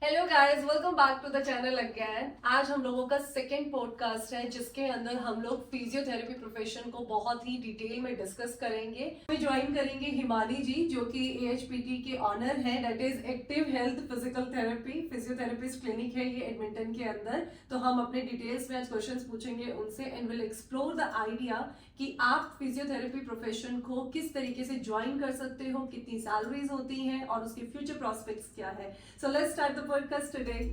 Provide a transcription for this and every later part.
Hello guys, welcome back to the channel again. आज हम लोगों का सेकेंड पॉडकास्ट है जिसके अंदर हम लोग फिजियोथेरेपी प्रोफेशन को बहुत ही डिटेल में डिस्कस करेंगे। हमें ज्वाइन करेंगे हिमानी जी जो कि एएचपीटी के ऑनर है, that is active health physical therapy physiotherapist clinic है ये एडमिंटन के अंदर। तो हम अपने डिटेल्स में आज क्वेश्चंस पूछेंगे उनसे and will explore the idea कि आप फिजियोथेरेपी प्रोफेशन को किस तरीके से ज्वाइन कर सकते हो, कितनी सैलरीज होती हैं और उसके फ्यूचर प्रोस्पेक्ट्स क्या है। So let's start the podcast today.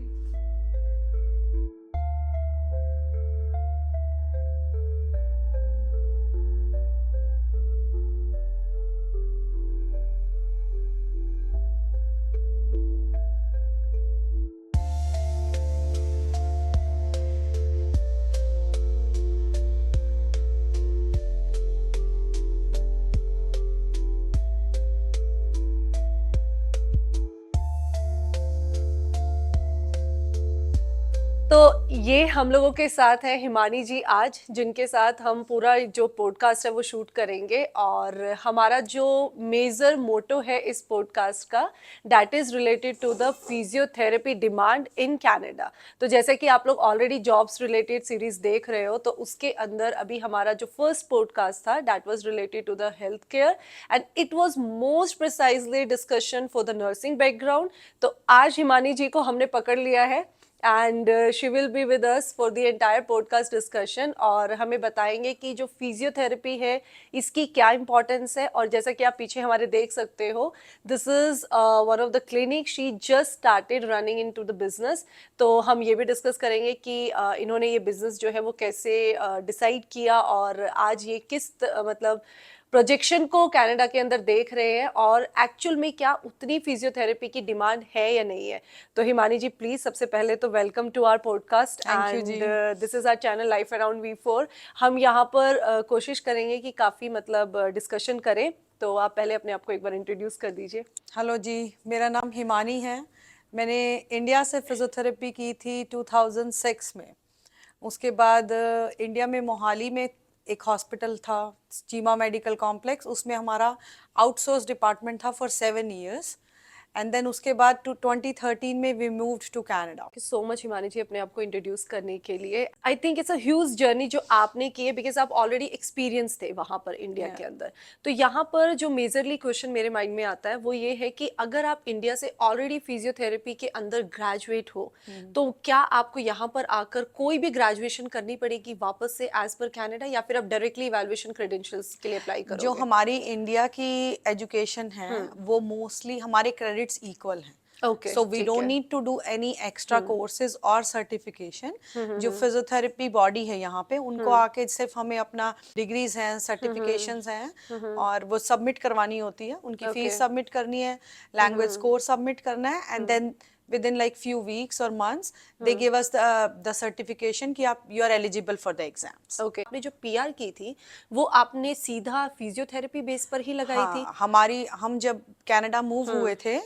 तो ये हम लोगों के साथ है हिमानी जी आज, जिनके साथ हम पूरा जो पॉडकास्ट है वो शूट करेंगे। और हमारा जो मेजर मोटो है इस पॉडकास्ट का, that is related to the physiotherapy demand in Canada. तो जैसे कि आप लोग ऑलरेडी जॉब्स रिलेटेड सीरीज देख रहे हो, तो उसके अंदर अभी हमारा जो फर्स्ट पॉडकास्ट था that was related to the health care and it was most precisely discussion for the nursing background. तो आज हिमानी जी को हमने पकड़ लिया है and she will be with us for the entire podcast discussion और हमें बताएंगे कि जो फिजियोथेरेपी है इसकी क्या इंपॉर्टेंस है। और जैसा कि आप पीछे हमारे देख सकते हो, this is one of the clinic she just started running in to the business. तो हम ये भी डिस्कस करेंगे कि इन्होंने ये बिजनेस जो है वो कैसे डिसाइड किया और आज ये किस मतलब प्रोजेक्शन को कनाडा के अंदर देख रहे हैं और एक्चुअल में क्या उतनी फिजियोथेरेपी की डिमांड है या नहीं है। तो हिमानी जी प्लीज सबसे पहले तो welcome to our podcast and this is our channel life around V4। हम यहाँ पर कोशिश करेंगे कि काफ़ी मतलब डिस्कशन करें। तो आप पहले अपने आप को एक बार इंट्रोड्यूस कर दीजिए। हेलो जी, मेरा नाम हिमानी है। मैंने इंडिया से फिज़ियोथेरेपी की थी 2006 में। उसके बाद इंडिया में मोहाली में एक हॉस्पिटल था, चीमा मेडिकल कॉम्प्लेक्स, उसमें हमारा आउटसोर्स डिपार्टमेंट था फॉर 7 इयर्स एंड देन उसके बाद 2013 में we moved to Canada. So much Himani ji अपने आप को इंट्रोड्यूस करने के लिए। I think it's a huge journey जो आपने की है बिकॉज आप ऑलरेडी एक्सपीरियंस थे वहां पर इंडिया के अंदर। तो यहाँ पर जो मेजरली क्वेश्चन मेरे माइंड में आता है वो ये है कि अगर आप इंडिया से ऑलरेडी फिजियोथेरेपी के अंदर ग्रेजुएट हो तो क्या आपको यहाँ पर आकर कोई भी ग्रेजुएशन करनी पड़ेगी वापस से एज पर कैनेडा, या फिर आप डायरेक्टली इवैल्यूएशन क्रेडेंशियल्स के लिए अप्लाई करोगे? जो हमारी इंडिया की एजुकेशन है वो मोस्टली हमारे क्रेडिट्स इक्वल हैं। ओके, सो वी ठीक डोंट है। Need to do any extra courses और सर्टिफिकेशन। जो फिजियोथेरेपी बॉडी है यहाँ पे उनको आके सिर्फ हमें अपना डिग्रीज हैं, सर्टिफिकेशंस हैं और वो सबमिट करवानी होती है। उनकी फीस सबमिट करनी है, लैंग्वेज स्कोर सबमिट करना है and then within like few weeks or months they give us the certification कि आप you are eligible for the exams। Okay, आपने जो पीआर की थी वो आपने सीधा फिजियोथेरेपी बेस पर ही लगाई थी? हाँ, हम जब कनाडा मूव हुए थे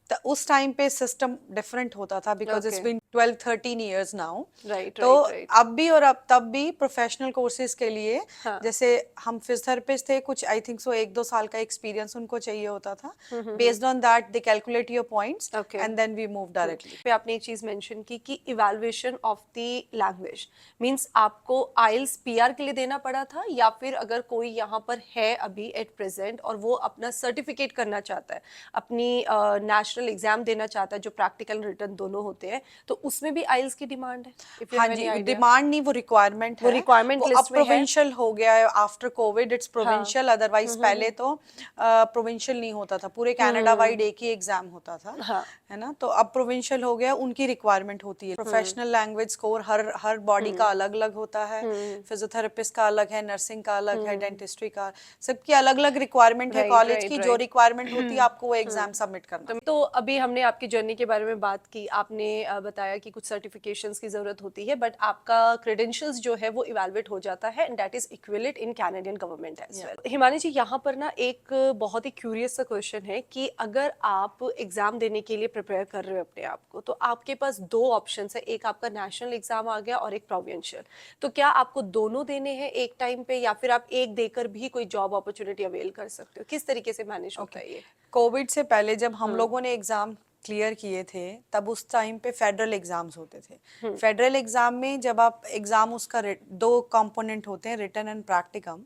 तो उस टाइम पे सिस्टम डिफरेंट होता था because it's been 12-13 years now. Right तो राइट राइट। अब भी और अब तब भी प्रोफेशनल कोर्सेज के लिए हाँ। जैसे हम फिजियोथेरेपिस्ट थे, कुछ आई थिंक सो 1-2 साल का एक्सपीरियंस उनको चाहिए होता था। Based on that they calculate your points okay. And then we move directly. पे आपने एक चीज मेंशन की कि evaluation of the language means आपको आइल्स पीआर के लिए देना पड़ा था, या फिर अगर कोई यहाँ पर है अभी एट प्रेजेंट और वो अपना सर्टिफिकेट करना चाहता है, अपनी नेशनल एग्जाम देना चाहता है जो प्रैक्टिकल रिटर्न दोनों होते हैं, तो उसमें भी आइल्स की डिमांड है? If you हाँ have any जी, idea? डिमांड नहीं, वो रिक्वायरमेंट वो है। रिक्वायरमेंट वो अब लिस्ट में है। प्रोविंशियल हो गया है आफ्टर कोविड, इट्स हाँ। प्रोविंशियल। अदरवाइज पहले तो प्रोविंशियल नहीं होता था, पूरे कनाडा वाइड एक ही एग्जाम होता था। हाँ। है ना, तो अब प्रोविंशियल हो गया, उनकी रिक्वायरमेंट होती है। प्रोफेशनल लैंग्वेज स्कोर हर बॉडी का अलग अलग होता है। फिजियोथेरेपिस्ट का अलग है, नर्सिंग का अलग है, डेंटिस्ट्री का, सबकी अलग अलग रिक्वायरमेंट है। राइट कॉलेज राइट की जो राइट। रिक्वायरमेंट होती है आपको वो एग्जाम सबमिट करना है। तो अभी हमने आपकी जर्नी के बारे में बात की, आपने बताया कि कुछ सर्टिफिकेशंस की जरूरत होती है बट आपका क्रेडेंशियल्स जो है वो इवैल्यूएट हो जाता है and that is equivalent in Canadian government as well. Himani ji, यहाँ पर ना एक बहुत ही क्यूरियस सा क्वेश्चन है कि अगर आप एग्जाम देने के लिए प्रिपेयर कर रहे हो अपने आप को, तो आपके पास दो ऑप्शंस है, एक आपका नेशनल एग्जाम आ गया और एक प्रोविंशियल। तो क्या आपको दोनों देने हैं एक टाइम पे, या फिर आप एक देकर भी कोई जॉब अपॉर्चुनिटी अवेल कर सकते हो? किस तरीके से मैनेज होता है ये? कोविड से पहले जब हम लोगों ने एग्जाम क्लियर किए थे तब उस टाइम पे फेडरल एग्जाम्स होते थे। फेडरल एग्जाम में जब आप एग्जाम उसका दो कंपोनेंट होते हैं, रिटन एंड प्रैक्टिकम।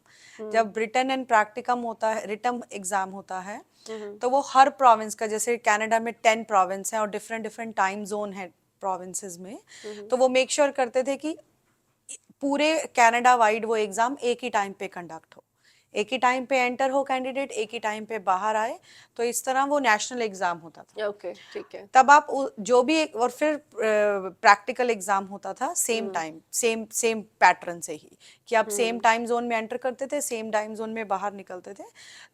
जब रिटन एंड प्रैक्टिकम होता है, रिटन एग्जाम होता है, तो वो हर प्रोविंस का, जैसे कनाडा में 10 प्रोविंस हैं और डिफरेंट डिफरेंट टाइम जोन है प्रोविंसेस में, तो वो मेक श्योर करते थे कि पूरे कनाडा वाइड वो एग्जाम एक ही टाइम पे कंडक्ट हो, एक ही टाइम पे एंटर हो कैंडिडेट, एक ही टाइम पे बाहर आए। तो इस तरह वो नेशनल एग्जाम होता था। ओके, ठीक है। तब आप जो भी और फिर प्रैक्टिकल एग्जाम होता था same time, same same pattern से ही, कि आप सेम टाइम जोन में एंटर करते थे, सेम टाइम जोन में बाहर निकलते थे।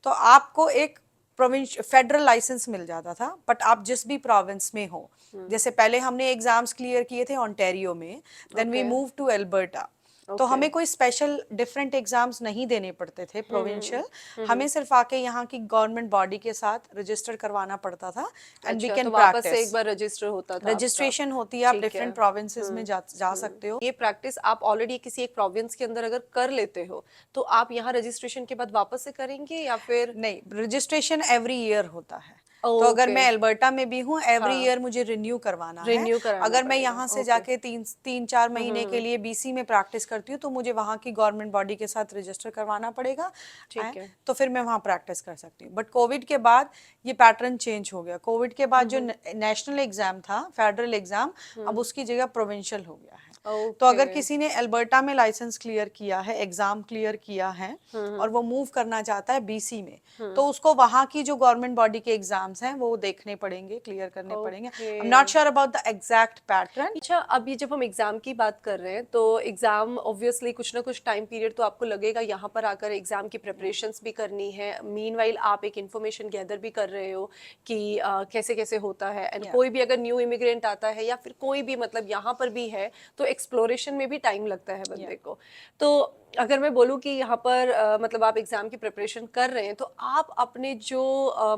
तो आपको एक प्रोविंस फेडरल लाइसेंस मिल जाता था, बट आप जिस भी प्रोविंस में हो, जैसे पहले हमने एग्जाम्स क्लियर किए थे ऑन्टेरियो में, then we move to Alberta. तो हमें कोई स्पेशल डिफरेंट एग्जाम्स नहीं देने पड़ते थे प्रोविंशियल, हमें सिर्फ आके यहाँ की गवर्नमेंट बॉडी के साथ रजिस्टर करवाना पड़ता था एंड वी अच्छा, कैन तो वापस से प्रैक्टिस। एक बार रजिस्टर होता था आपका। रजिस्ट्रेशन होती है, आप ठीक है। डिफरेंट प्रोविंसेस में जा सकते हो। ये प्रैक्टिस आप ऑलरेडी किसी एक प्रोविंस के अंदर अगर कर लेते हो तो आप यहाँ रजिस्ट्रेशन के बाद वापस से करेंगे या फिर? नहीं, रजिस्ट्रेशन एवरी ईयर होता है। तो अगर ओके, मैं अल्बर्टा में भी हूँ, एवरी हाँ, ईयर मुझे रिन्यू करवाना है। रिन्यू कराना अगर मैं पड़ेगा। यहाँ से ओके, जाके तीन चार महीने के लिए बीसी में प्रैक्टिस करती हूँ, तो मुझे वहाँ की गवर्नमेंट बॉडी के साथ रजिस्टर करवाना पड़ेगा, ठीक है। तो फिर मैं वहाँ प्रैक्टिस कर सकती हूँ। बट कोविड के बाद ये पैटर्न चेंज हो गया। कोविड के बाद जो नेशनल एग्जाम था, फेडरल एग्जाम, अब उसकी जगह प्रोविंशियल हो गया है। तो ओके। अगर किसी ने अल्बर्टा में लाइसेंस क्लियर किया है, एग्जाम क्लियर किया है, और वो मूव करना चाहता है बीसी में, तो उसको वहाँ की जो गवर्नमेंट बॉडी के एग्जाम्स हैं वो देखने पड़ेंगे, क्लियर करने पड़ेंगे। I am not sure about the exact pattern. अच्छा, अब ये जब हम एग्जाम की बात कर रहे हैं तो एग्जाम ऑब्वियसली कुछ ना कुछ टाइम पीरियड तो आपको लगेगा यहाँ पर आकर एग्जाम की प्रिपरेशंस भी करनी है, मीनवाइल आप एक इन्फॉर्मेशन गैदर भी कर रहे हो कि कैसे कैसे होता है, एंड कोई भी अगर न्यू इमिग्रेंट आता है या फिर कोई भी मतलब यहाँ पर भी है तो एक्सप्लोरेशन में भी टाइम लगता है बंदे को। तो अगर मैं बोलूँ कि यहाँ पर मतलब आप एग्जाम की प्रिपरेशन कर रहे हैं तो आप अपने जो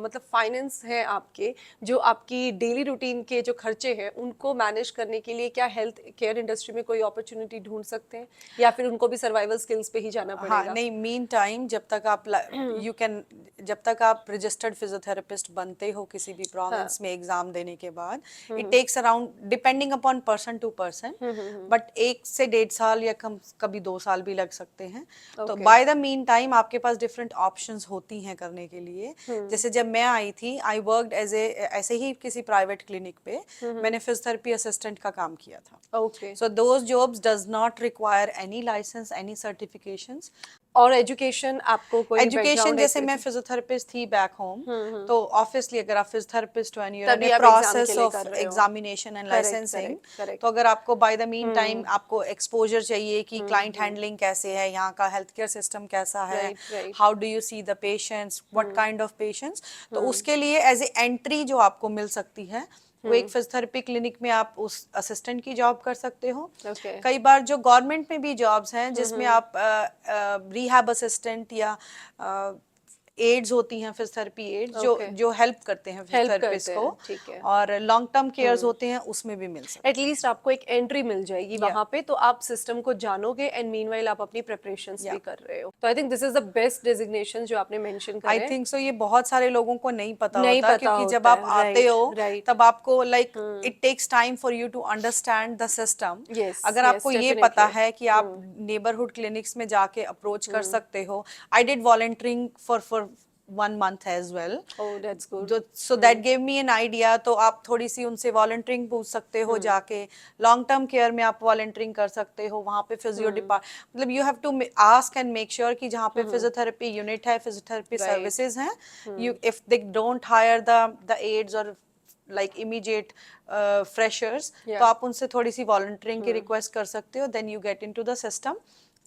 मतलब फाइनेंस हैं आपके, जो आपकी डेली रूटीन के जो खर्चे हैं उनको मैनेज करने के लिए क्या हेल्थ केयर इंडस्ट्री में कोई अपॉर्चुनिटी ढूंढ सकते हैं या फिर उनको भी सर्वाइवल स्किल्स पे ही जाना हाँ, पड़ेगा? नहीं, मीन टाइम जब तक आप यू कैन, जब तक आप रजिस्टर्ड फिजियोथेरेपिस्ट बनते हो किसी भी प्रोविंस में एग्जाम देने के बाद, it takes around, depending upon person to person, but 1 से 1.5 साल या कभी 2 साल भी लग सकते हैं। तो बाय द मीन टाइम आपके पास डिफरेंट ऑप्शंस होती हैं करने के लिए। जैसे जब मैं आई थी, आई वर्कड एज ए, ऐसे ही किसी प्राइवेट क्लिनिक पे मैंने फिजियोथेरेपी असिस्टेंट का काम किया था। Okay. So those jobs does not require any license, any certifications. और एजुकेशन आपको कोई एजुकेशन, बैकग्राउंड जैसे मैं फिजियोथेरेपिस्ट थी बैक होम, तो ऑब्वियसली अगर आप फिजियोथेरेपिस्ट हो एंड यू आर इन तभी ए आप एग्जाम के प्रोसेस लिए ऑफ कर रहे हो। Examination and correct, licensing, correct, correct. तो अगर आपको बाय द मीन टाइम आपको एक्सपोजर चाहिए कि क्लाइंट हैंडलिंग कैसे है, यहाँ का हेल्थ केयर सिस्टम कैसा है, right, right. How do you see the patients, what kind of patients, तो उसके लिए एज ए एंट्री जो आपको मिल सकती है वो एक फिजियोथेरेपी क्लिनिक में आप उस असिस्टेंट की जॉब कर सकते हो। ओके। कई बार जो गवर्नमेंट में भी जॉब्स हैं जिसमें आप रिहैब असिस्टेंट या एड्स होती हैं, फिजियोथेरेपी एड्स, ओके। जो हेल्प करते हैं हेल्प फिजियोथेरेपिस्ट करते को, हैं, ठीक है। और लॉन्ग टर्म केयर्स होते हैं, उसमें भी मिल सकते एटलीस्ट आपको एक एंट्री मिल जाएगी Yeah. वहां पे, तो आप सिस्टम को जानोगे एंड मीनवाइल आप अपनी प्रिपरेशंस Yeah. भी कर रहे हो। तो I think this is the best designation जो आपने मेंशन हैं। करे आई हैं। थिंक सो ये बहुत सारे लोगों को नहीं पता नहीं होता, पता क्योंकि जब होता आप है, आते राइट, हो राइट। तब आपको like it takes time for you to understand the system. Yes, अगर yes, आपको ये पता definitely. है कि आप नेबरहुड क्लिनिक्स में जाके अप्रोच कर सकते हो, I did volunteering for 1 month as well. Oh, that's good. So that gave me an idea. तो आप थोड़ी सी उनसे वॉलंटियरिंग पूछ सकते हो जाके, लॉन्ग टर्म केयर में आप वॉलंटियरिंग कर सकते हो, वहाँ पे फिजियो डिपार्टमेंट, मतलब you have to ask and make sure कि जहाँ पे फिजियोथेरेपी यूनिट है, फिजियोथेरेपी Right. सर्विसेज हैं, you if they don't hire the aides और लाइक इमीडिएट फ्रेशर्स, तो Yeah. आप उनसे थोड़ी सी वॉलंटियरिंग की रिक्वेस्ट कर सकते हो, then you get into the system,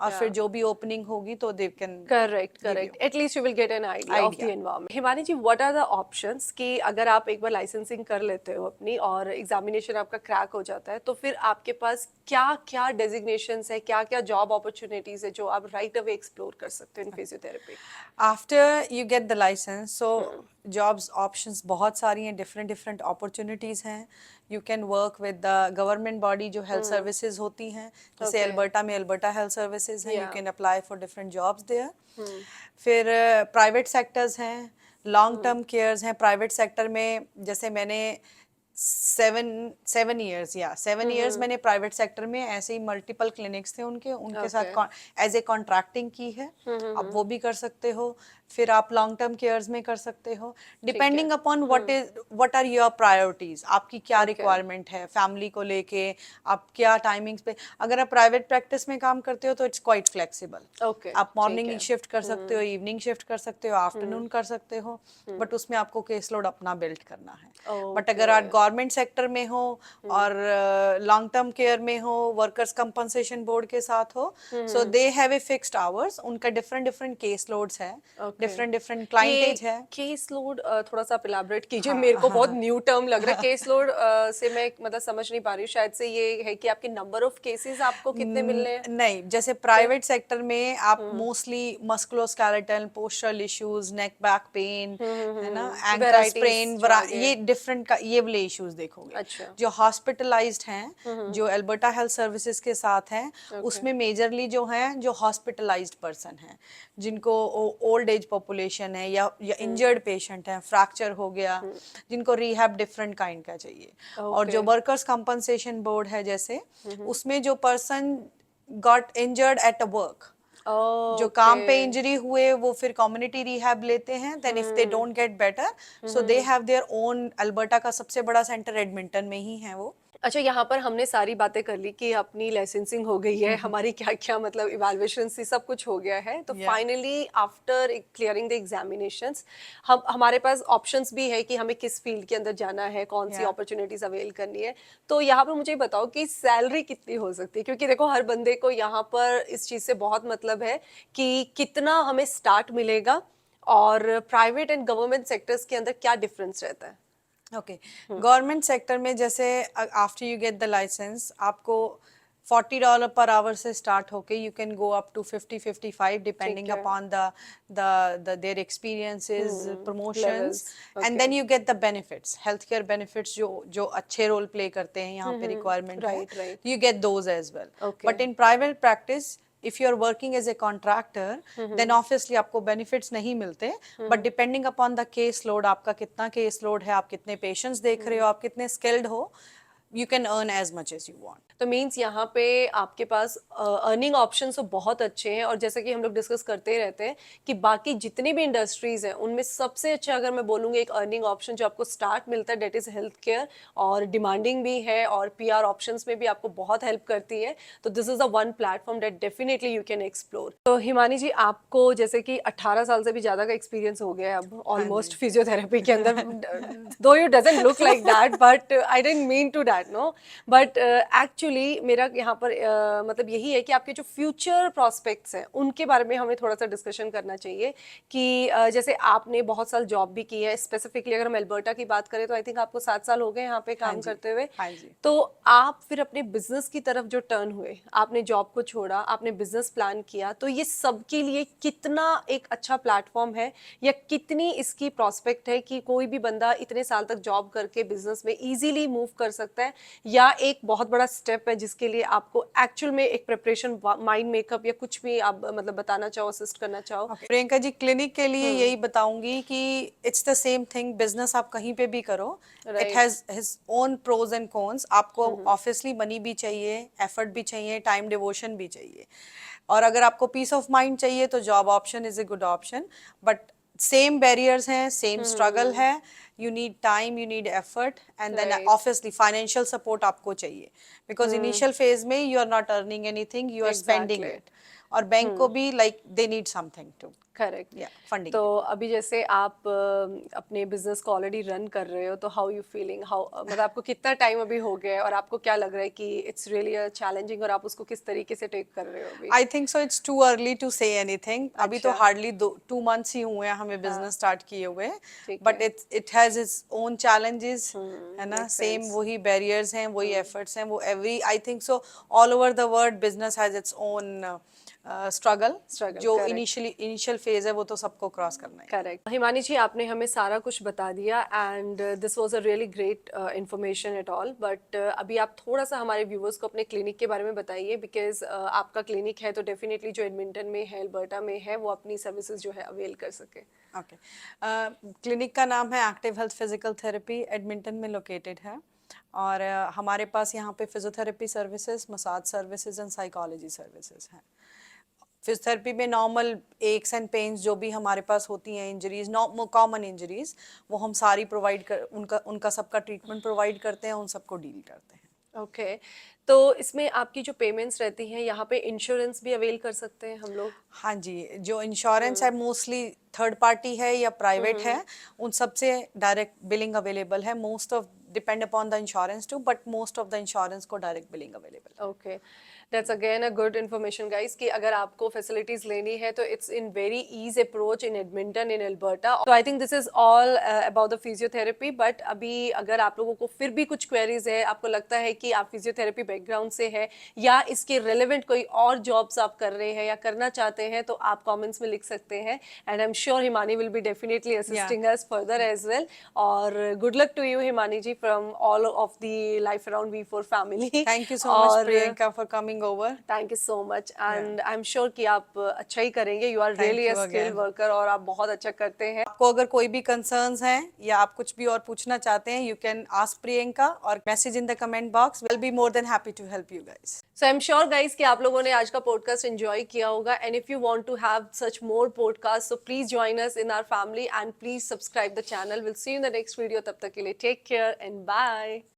और फिर जो भी ओपनिंग होगी तो they can correct, correct. At least you will get an idea of the environment. Himani ji, what are the options कि अगर आप एक बार लाइसेंसिंग कर लेते हो अपनी और एग्जामिनेशन आपका क्रैक हो जाता है तो फिर आपके पास क्या क्या डेजिग्नेशंस है, क्या क्या जॉब अपॉर्चुनिटीज है जो आप राइट अवे एक्सप्लोर कर सकते हो in physiotherapy? After you get the licence, so jobs options बहुत सारी हैं, डिफरेंट डिफरेंट अपॉर्चुनिटीज़ हैं। You can work with the government body जो हेल्थ सर्विसेज होती हैं, जैसे Okay. अल्बर्टा में अल्बर्टा हेल्थ सर्विसेज हैं, you Yeah. Can apply for different jobs there. फिर प्राइवेट सेक्टर्स हैं, लॉन्ग टर्म केयर्स हैं प्राइवेट सेक्टर में, जैसे मैंने सेवन ईयर्स, या 7 ईयर्स मैंने प्राइवेट सेक्टर में ऐसे ही मल्टीपल क्लिनिक्स थे उनके साथ एज ए कॉन्ट्रैक्टिंग की है। आप वो भी कर सकते हो, फिर आप लॉन्ग टर्म केयर्स में कर सकते हो, depending upon what are your priorities, आपकी क्या रिक्वायरमेंट है फैमिली को लेके, आप क्या टाइमिंग्स पे। अगर आप प्राइवेट प्रैक्टिस में काम करते हो तो इट्स क्वाइट फ्लेक्सिबल, आप मॉर्निंग शिफ्ट कर सकते हो, इवनिंग शिफ्ट कर सकते हो, आफ्टरनून कर सकते हो, बट उसमें आपको केस लोड अपना बिल्ड करना है। बट अगर आप गवर्नमेंट सेक्टर में हो और लॉन्ग टर्म केयर में हो, वर्कर्स कंपनसेशन बोर्ड के साथ हो, so they have a fixed hours, उनका डिफरेंट डिफरेंट केस लोड्स है, डिफरेंट डिफरेंट क्लाइंटेज है। केस लोड थोड़ा सा इलैबोरेट कीजिए, मेरे को बहुत न्यू टर्म लग रहा है केस लोड से, मैं मतलब समझ नहीं पा रही हूँ। शायद से ये है कि आपके नंबर ऑफ केसेस आपको कितने मिलने हैं? नहीं, जैसे प्राइवेट सेक्टर में आप मोस्टली मस्कुलोस्केलेटल, पोस्चरल इश्यूज, नेक बैक पेन, है ना, एंकल स्प्रेन, ये डिफरेंट का ये वाले इश्यूज देखोगे। अच्छा। जो हॉस्पिटलाइज्ड हैं, जो अल्बर्टा हेल्थ सर्विसेज के साथ हैं, उसमें मेजरली जो हैं जो हॉस्पिटलाइज्ड पर्सन हैं, जिनको ओल्ड एज पॉपुलेशन है या इंजर्ड पेशेंट है, फ्रैक्चर हो गया, जिनको रिहैब डिफरेंट काइंड का चाहिए। और जो वर्कर्स कंपनसेशन बोर्ड है जैसे, उसमें जो person got injured at a work, जो काम पे इंजरी हुए वो फिर कम्युनिटी रिहैब लेते हैं, then if they don't get better, so they have their own, Alberta का सबसे बड़ा सेंटर एडमिंटन में ही है वो। अच्छा, यहाँ पर हमने सारी बातें कर ली कि अपनी लाइसेंसिंग हो गई है, हमारी क्या क्या मतलब इवैल्यूएशन से सब कुछ हो गया है, तो finally after clearing the examinations हम हमारे पास ऑप्शंस भी है कि हमें किस फील्ड के अंदर जाना है, कौन सी अपॉर्चुनिटीज अवेल करनी है। तो यहाँ पर मुझे बताओ कि सैलरी कितनी हो सकती है, क्योंकि देखो हर बंदे को यहाँ पर इस चीज़ से बहुत मतलब है कि कितना हमें स्टार्ट मिलेगा और प्राइवेट एंड गवर्नमेंट सेक्टर्स के अंदर क्या डिफरेंस रहता है। ओके, गवर्नमेंट सेक्टर में जैसे after you get the licence आपको $40 पर आवर से स्टार्ट होके you can go up to 50-55 depending upon the their experiences, promotions, and then you get the benefits, health care benefits जो अच्छे role play करते हैं यहाँ पे रिक्वायरमेंट है, you get those as well. But in private practice if you are working as a contractor, then obviously आपको benefits नहीं मिलते, but depending upon the case load, आपका कितना case load है, आप कितने patients देख रहे हो, आप कितने skilled हो, you can earn as much as you want. तो मीन्स यहाँ पे आपके पास अर्निंग ऑप्शंस तो बहुत अच्छे हैं, और जैसे कि हम लोग डिस्कस करते ही रहते हैं कि बाकी जितनी भी इंडस्ट्रीज हैं उनमें सबसे अच्छा अगर मैं बोलूँगी एक अर्निंग ऑप्शन जो आपको स्टार्ट मिलता है डेट इज़ हेल्थ केयर, और डिमांडिंग भी है और पीआर ऑप्शंस में भी आपको बहुत हेल्प करती है। तो this is a one platform that definitely you can explore. तो हिमानी जी, आपको जैसे कि 18 साल से भी ज़्यादा का एक्सपीरियंस हो गया है अब ऑलमोस्ट फिजियोथेरेपी के अंदर, though you doesn't look like that, but I didn't mean to that, no, but actually मेरा यहाँ पर मतलब यही है कि आपके जो फ्यूचर प्रॉस्पेक्ट्स हैं उनके बारे में हमें थोड़ा सा डिस्कशन करना चाहिए कि जैसे आपने बहुत साल जॉब भी की है, स्पेसिफिकली अगर हम अल्बर्टा की बात करें तो आई थिंक आपको 7 साल हो गए यहाँ पे काम करते हुए। तो आप फिर अपने बिजनेस की तरफ जो टर्न हुए, आपने जॉब को छोड़ा, आपने बिजनेस प्लान किया, तो ये सबके लिए कितना एक अच्छा प्लेटफॉर्म है या कितनी इसकी प्रॉस्पेक्ट है कि कोई भी बंदा इतने साल तक जॉब करके बिजनेस में इजीली मूव कर सकता है, या एक बहुत बड़ा स्टेप है जिसके लिए आपको एक्चुअल में एक प्रिपरेशन, माइंड मेकअप या कुछ भी आप मतलब बताना चाहो, असिस्ट करना चाहो? प्रियंका जी, क्लिनिक के लिए यही बताऊंगी कि it's the same thing, business आप कहीं पे भी करो, it has his own pros and cons. आपको ऑब्वियसली मनी भी चाहिए, एफर्ट भी चाहिए, टाइम डिवोशन भी चाहिए, और अगर आपको पीस ऑफ माइंड चाहिए तो job option is a good option, but same barriers हैं, सेम स्ट्रगल है, you need time, you need effort, and then obviously financial support आपको चाहिए, because initial phase में you are not earning anything, you are spending it, और bank को भी like they need something too. Correct, funding. तो अभी जैसे आप अपने बिजनेस को ऑलरेडी रन कर रहे हो, तो हाउ यू फीलिंग, हाउ मतलब आपको कितना टाइम अभी हो गया है और आपको क्या लग रहा है कि इट्स रियली चैलेंजिंग, और आप उसको किस तरीके से टेक कर रहे हो अभी? I think so it's too early to say anything, अभी तो हार्डली 2 मंथ्स ही हुए हैं हमें बिजनेस स्टार्ट किए हुए, but it has its own challenges, है ना, सेम वही बैरियर्स हैं, वही एफर्ट्स हैं, वो every I think so all over the world business has its own struggle, जो इनिशियल फेज है वो तो सबको क्रॉस करना है। करेक्ट। हिमानी जी, आपने हमें सारा कुछ बता दिया, and this was a really great information at all, but अभी आप थोड़ा सा हमारे व्यूवर्स को अपने क्लिनिक के बारे में बताइए, बिकॉज आपका क्लिनिक है तो डेफिनेटली जो एडमिंटन में है, अल्बर्टा में है, वो अपनी सर्विसेज जो है अवेल कर सके। ओके, क्लिनिक का नाम है active health physical therapy, Edmonton में लोकेटेड है। और हमारे पास यहाँ पे physiotherapy services, massage services and psychology services हैं। फिजियोथेरेपी में नॉर्मल एक्स एंड पेन्स जो भी हमारे पास होती हैं, इंजरीज, कॉमन इंजरीज, वो हम सारी प्रोवाइड कर उनका उनका सबका ट्रीटमेंट प्रोवाइड करते हैं, उन सबको डील करते हैं। ओके, तो इसमें आपकी जो पेमेंट्स रहती हैं यहाँ पे इंश्योरेंस भी अवेल कर सकते हैं हम लोग? हाँ जी, जो इंश्योरेंस है मोस्टली थर्ड पार्टी है या प्राइवेट है, उन सब से डायरेक्ट बिलिंग अवेलेबल है। Most of depend upon the insurance too, but most of the insurance को direct billing available. Okay, that's again a good information guys कि अगर आपको फैसिलिटीज लेनी है तो it's in very ease approach in Edmonton in Alberta. तो I think this is all about the physiotherapy. But अभी अगर आप लोगों को फिर भी कुछ क्वेरीज है, आपको लगता है कि आप फिजियोथेरेपी बैकग्राउंड से है या इसके रिलेवेंट कोई और जॉब्स आप कर रहे हैं या करना चाहते हैं, तो आप कमेंट्स में लिख सकते हैं and I am sure Himani will be definitely assisting us further as well. और good luck to you Himani ji from all of the life around वी4 family. Thank you so much Priyanka for coming over. Thank you so much and I am sure कि आप अच्छा ही करेंगे। You are really a you skilled again. Worker और आप बहुत अच्छा करते हैं। आपको अगर कोई भी कंसर्न्स हैं या आप कुछ भी और पूछना चाहते हैं, यू कैन आस्क प्रियंका और message in the comment box. Will be more than happy to help you guys. So I am sure guys कि आप लोगों ने आज का पॉडकास्ट एंजॉय किया होगा and if you want to have such more podcast so please join us in our family and please subscribe the channel. Will see you in the next video. तब तक के लिए टेक केयर एंड बाय।